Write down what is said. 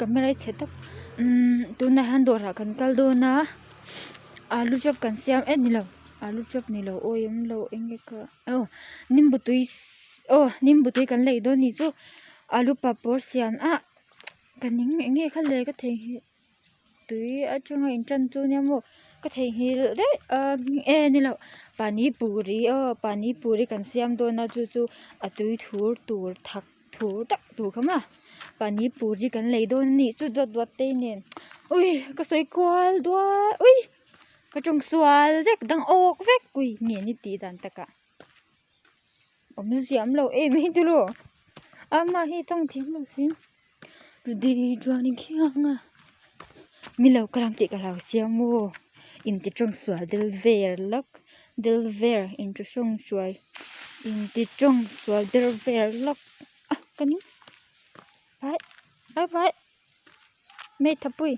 camera setup tuna han dor ha kan kal do na alu chop kan siam ni lo alu chop ni lo oyam lo enge ka nimbutui kan lei do ni chu alu papor siam kaning enge kha le ka the hi tui achunga in chan chu nya mo ka the hi de ni lo pani puri kan siam do na chu atui thur tur thak thur tak tu khama pani puri kan lei do ni chu dot te nen ui ka soi kwal do ui ka chung swal vek dang ok vek ui nge ni ti dan taka siam lo mi tu lo ama hi tong thim lo sim di jwani khianga mi lo klang ti ka lo siam mo in ti chung swal del ver in chu chung swal in ti chung swal del ver lok kani bye me thapui